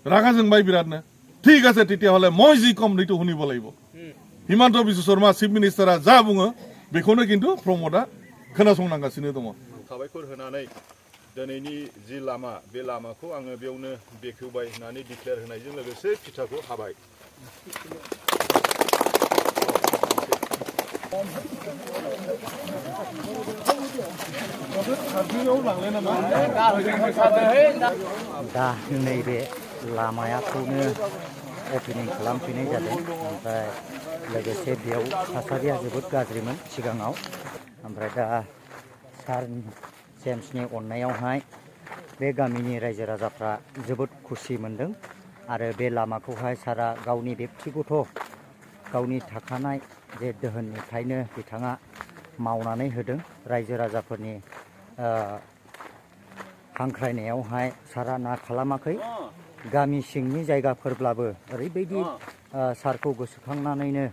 रागा जोंबाय बिरादनो ঠিক আছে তেতিয়াহ'লে মই যি কম সেইটো শুনিব লাগিব হিমন্ত বিশ্ব শৰ্মা চিফ মিনিষ্টাरा जा बुङो बेखौनो কিন্তু प्रमोदआ खोनासंनांगासिनो दङ साबायखर होनानै दिनैनि जि लामा बे लामाखौ आङो बेयावनो बेखेवबाय होननानै डिक्लेयार होनायजों लोगोसे फिथाखौ हाबाय दा नैबे लामाखौनो ओपनिं खालामफैनाय जादों ओमफ्राय लोगोसे बेयाव थासारिया जोबोद गाज्रिमोन सिगाङाव ओमफ्राय दा सार जेम्सनि अननायावहाय बे गामिनि रायजो राजाफ्रा जोबोद खुसि मोनदों आरो बे लामाखौहाय सारा गावनि बेक्तिगत गावनि थाखानाय जे दोहोननिफ्रायनो बिथाङा मावनानै होदों रायजो राजाफोरनि हांख्रायनायावहाय सारा ना खालामाखै गामि सिंनि जायगाफोरब्लाबो ओरैबायदि सारखौ गोसोखांनानैनो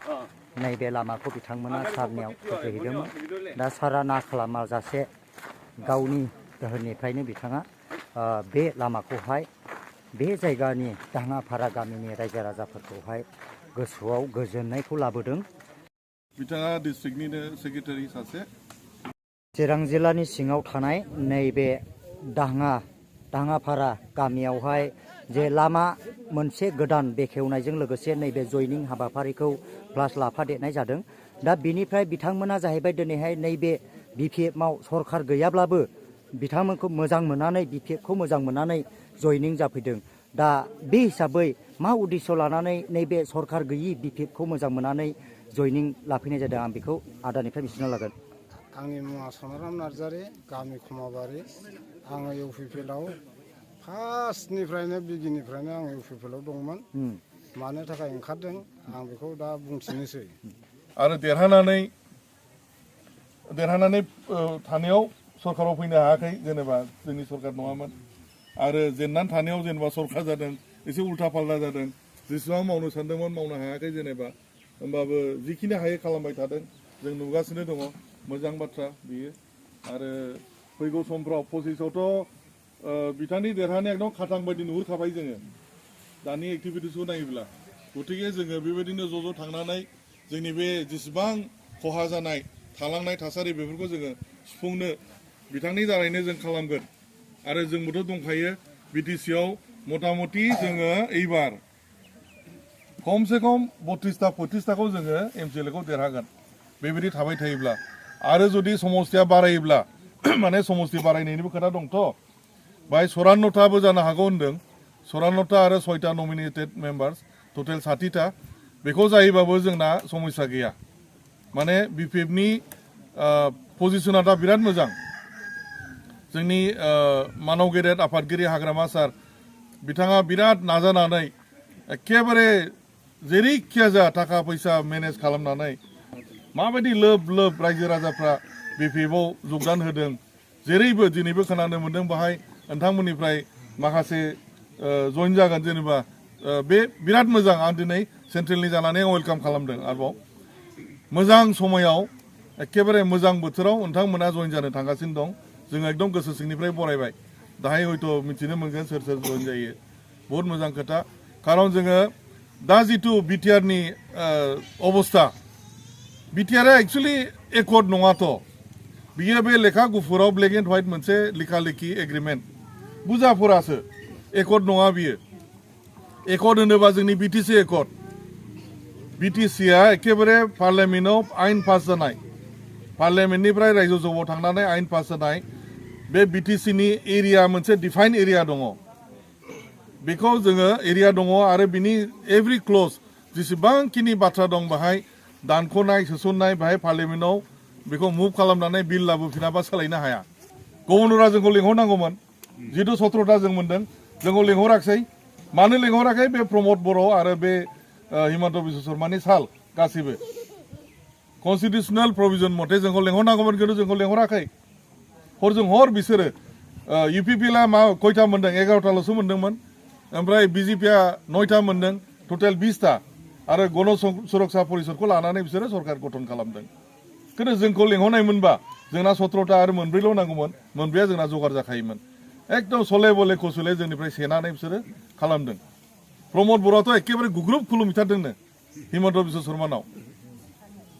नैबे लामाखौ बिथांमोना सारनियाव फोथायहैदोंमोन दा सारा ना खालामाजासे गावनि दोहोननिफ्रायनो बिथाङा बे लामाखौहाय बे जायगानि दाङापारा गामिनि रायजो राजाफोरखौहाय गोसोआव गोजोननायखौ लाबोदों बिथाङा डिस्ट्रिक्टनिनो सेक्रेटारि सासे चिरां जिल्लानि सिङाव थानाय नैबे दाङापारा गामियावहाय जे लामा मोनसे गोदान बेखेवनायजों लोगोसे नैबे जयनिं हाबाफारिखौ प्लास लाफादेरनाय जादों दा बिनिफ्राय बिथांमोना जाहैबाय दिनैहाय नैबे BPFआव सरकार गैयाब्लाबो बिथांमोनखौ मोजां मोननानै BPFखौ मोजां मोननानै जयनिं जाफैदों दा बे हिसाबै मा उद्देश्य लानानै नैबे सरकार गैयि BPFखौ मोजां मोननानै जयनिं लाफैनाय जादों आं बेखौ आदानिफ्राय मिथिना लागोन आंनि मुङा सनाराम नार्जारी गामि खमाबारि आङो UPPLआव फार्स्टनिफ्रायनो बिगिनिफ्रायनो आङो UPPLआव दंमोन मानो थाखाय ओंखारदों आं बेखौ दा बुंथिनोसै आरो देरहानानै थानायाव सरकाराव फैनो हायाखै जेनेबा जोंनि सरकार नङामोन आरो जेननानै थानायाव जेनेबा सरकार जादों एसे उल्था पाल्टा जादों जेसेबां मावनो सानदोंमोन मावनो हायाखै जेनेबा होमबाबो जिखिनि हायो खालामबाय थादों जों नुगासिनो दङ मोजां बाथ्रा बियो आरो फैगौ समफ्राव 25आवथ' बिथांनि देरहानाया एकदम खाथां बायदि नुहुरखाबाय जोङो दानि एक्टिभिटिसखौ नायोब्ला गतिके जोङो बेबायदिनो ज' थांनानै जोंनि बे जेसेबां खहा जानाय थालांनाय थासारि बेफोरखौ जोङो सुफुंनो बिथांनि दारैनो जों खालामगोन आरो जोंबोथ' दंखायो BTCआव मथा-मथि जोङो एबार खमसे खम 32-35थाखौ जोङो MCLखौ देरहागोन बेबायदि थाबाय थायोब्ला आरो जुदि समस्थिया बारायोब्ला माने समस्ति बारायनायनिबो खोथा दंथ' बाय 54थाबो जानो हागौ होनदों 54था आरो 6था नमिनेटेड मेम्बार्स टटेल 60था बेखौ जायोबाबो जोंना समस्या गैया माने BPFनि पजिशना दा बिराद मोजां जोंनि मानव गेदेर आफादगिरि हाग्रामा सार बिथाङा बिराद नाजानानै एखेबारे जेरैखिजाया थाखा फैसा मेनेज खालामनानै माबायदि लोब रायजो राजाफ्रा BPFआव योगदान होदों जेरैबो दिनैबो खोनानो मोन्दों बाहाय नोंथांमोननिफ्राय माखासे जइन जागोन जेनेबा बे बिराद मोजां आं दिनै सेन्ट्रेलनि जानानै वेलकाम खालामदों आरोबाव मोजां समायाव एखेबारे मोजां बोथोराव नोंथांमोना जइन जानो थांगासिनो दं जोङो एकदम गोसो सिंनिफ्राय बरायबाय दाहाय हयथ' मिथिनो मोनगोन सोर जइन जायो बहुत मोजां खोथा खारन जोङो दा जिथु BTRनि अबस्था BTRआ एक्चुअलि एकर्ड नङाथ' बियो बे लेखा गुफुराव ब्लेक एन्ड व्हाइट मोनसे लेखा लेखि एग्रिमेन्ट बुजाफोरासो एकर्ड नङा बियो एकर्ड होनोबा जोंनि BTC एकर्ड BTCआ एखेबारे पार्लियामेन्टआव आइन पास जानाय पार्लियामेन्टनिफ्राय रायजो सभायाव थांनानै आइन पास जानाय बे BTCनि एरिया मोनसे डिफाइन एरिया दङ बेखौ जोङो एरिया दङ आरो बिनि एभ्रि क्लज जेसेबांखिनि बाथ्रा दं बाहाय दानख'नाय सोसननाय बाहाय पार्लियामेन्टआव बेखौ मुभ खालामनानै बिल लाबोफिनाबा सोलायनो हाया गभर्नरा जोंखौ लिंहरनांगौमोन जिथु 17था जों मोनदों जोंखौ लिंहराखै मानो लिंहराखै बे प्रमद बर' आरो बे हिमन्त बिश्व शर्मानि साल गासिबो कन्स्टिटिउसनेल प्रभिजन मथे जोंखौ लिंहरनांगौमोन खिन्थु जोंखौ लिंहराखै हरजों हर बिसोरो UPPLआ मा खयथा मोनदों 11थाल'सो मोनदोंमोन ओमफ्राय BJPआ 9था मोनदों टटेल 20था आरो गण सुरक्षा परिषदखौ लानानै बिसोरो सरकार गठन खालामदों खिन्थु जोंखौ लिंहरनायमोनबा जोंना 17था आरो मोनब्रैल' नांगौमोन मोनब्रैया जोंना जगार जाखायोमोन एकदम सले बले खसुले जोंनिफ्राय सेनानै बिसोरो खालामदों प्रमद बर'आथ' एखेबारे गुग्रुब खुलुमहैथारदोंनो हिमन्त बिश्व शर्मानाव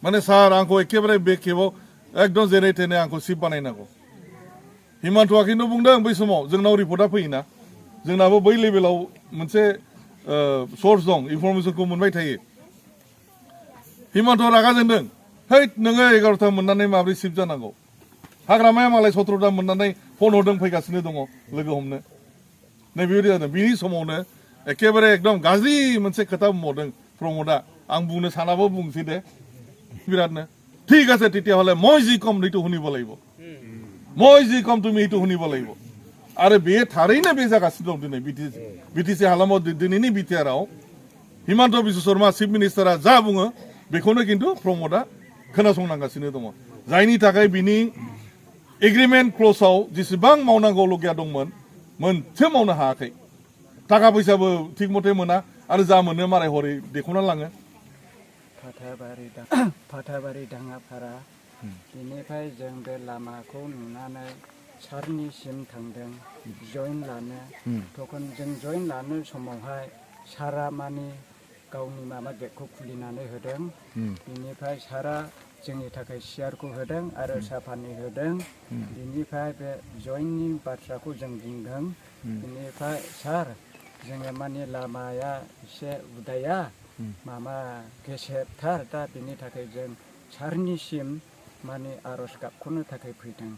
माने सार आंखौ एखेबारे बे खेबाव एकदम जेरै थेने आंखौ चिफ बानायनांगौ हिमन्तआ खिन्थु बुंदों बै समाव जोंनाव रिपर्टआ फैयोना जोंनाबो बै लेभेलाव मोनसे सोर्स दं इनफरमेसनखौ मोनबाय थायो हिमन्तआ रागा जोंदों है नोङो 11टा मोननानै माब्रै चिफ जानांगौ हाग्रामाया मालाय 17टा मोननानै फन हरदों फैगासिनो दङ लोगो हमनो नै बेबायदि जादों बिनि समावनो एखेबारे एकदम गाज्रि मोनसे खोथा बुंबावदों प्रमदआ आं बुंनो सानाबो बुंसै दे বিৰাটনে ঠিক আছে তেতিয়াহ'লে মই যি কম সেইটো শুনিব লাগিব মই যি কম তুমি সেইটো শুনিব লাগিব आरो बे थारैनो बे जागासिनो दं दिनै बिटिसि हालामाव दिनैनि बिटिआरआव हिमन्त बिश्व शर्मा चिफ मिनिस्टारा जा बुङो बेखौनो खिन्थु प्रमदआ खोनासंनांगासिनो दङ जायनि थाखाय बिनि एग्रिमेन्ट क्लजआव जेसेबां मावनांगौ लगिया दंमोन मोनसे मावनो हायाखै थाखा फैसाबो थिग मथे मोना आरो जा मोनो माराय हरै देखौना लाङो फाथाबारि दाङापारा बेनिफ्राय जों बे लामाखौ नुनानै सारनिसिम थांदों जइन लानो तखन जों जइन लानो समावहाय सारा मानि गावनि माबा गेटखौ खुलिनानै होदों बेनिफ्राय सारा जोंनि थाखाय सियारखौ होदों आरो साफानि होदों बेनिफ्राय बे जइननि बाथ्राखौ जों बुंदों बेनिफ्राय सार जोङो मानि लामाया एसे उदाया माबा गेसेबथार दा बेनि थाखाय जों सारनिसिम माने आर'ज गाबख'नो थाखाय फैदों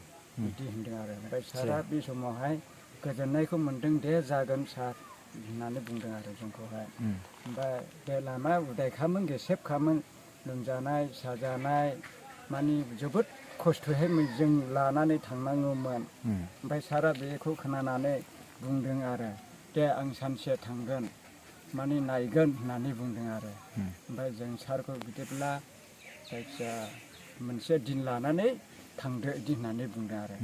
बिदि होनदों आरो ओमफ्राय सारा बे समावहाय गोजोननायखौ मोनदों दे जागोन सार होननानै बुंदों आरो जोंखौहाय ओमफ्राय बे लामा उदायखामोन गेसेबखामोन लोमजानाय साजानाय माने जोबोद खस्थ'यै जों लानानै थांनाङोमोन ओमफ्राय सारा बेखौ खोनानानै बुंदों आरो दे आं सानसे थांगोन माने नायगोन होननानै बुंदों आरो ओमफ्राय जों सारखौ बिदिब्ला जायखिया मोनसे दिन लानानै थांदो बिदि होननानै बुंदों आरो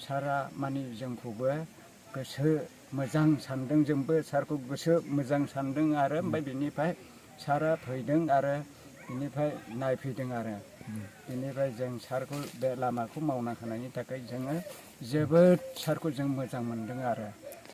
सारा माने जोंखौबो गोसो मोजां सानदों जोंबो सारखौ गोसो मोजां सानदों आरो ओमफ्राय बेनिफ्राय सारा फैदों आरो बेनिफ्राय नायफैदों आरो बेनिफ्राय जों सारखौ बे लामाखौ मावना होनायनि थाखाय जोङो जोबोद सारखौ जों मोजां मोनदों आरो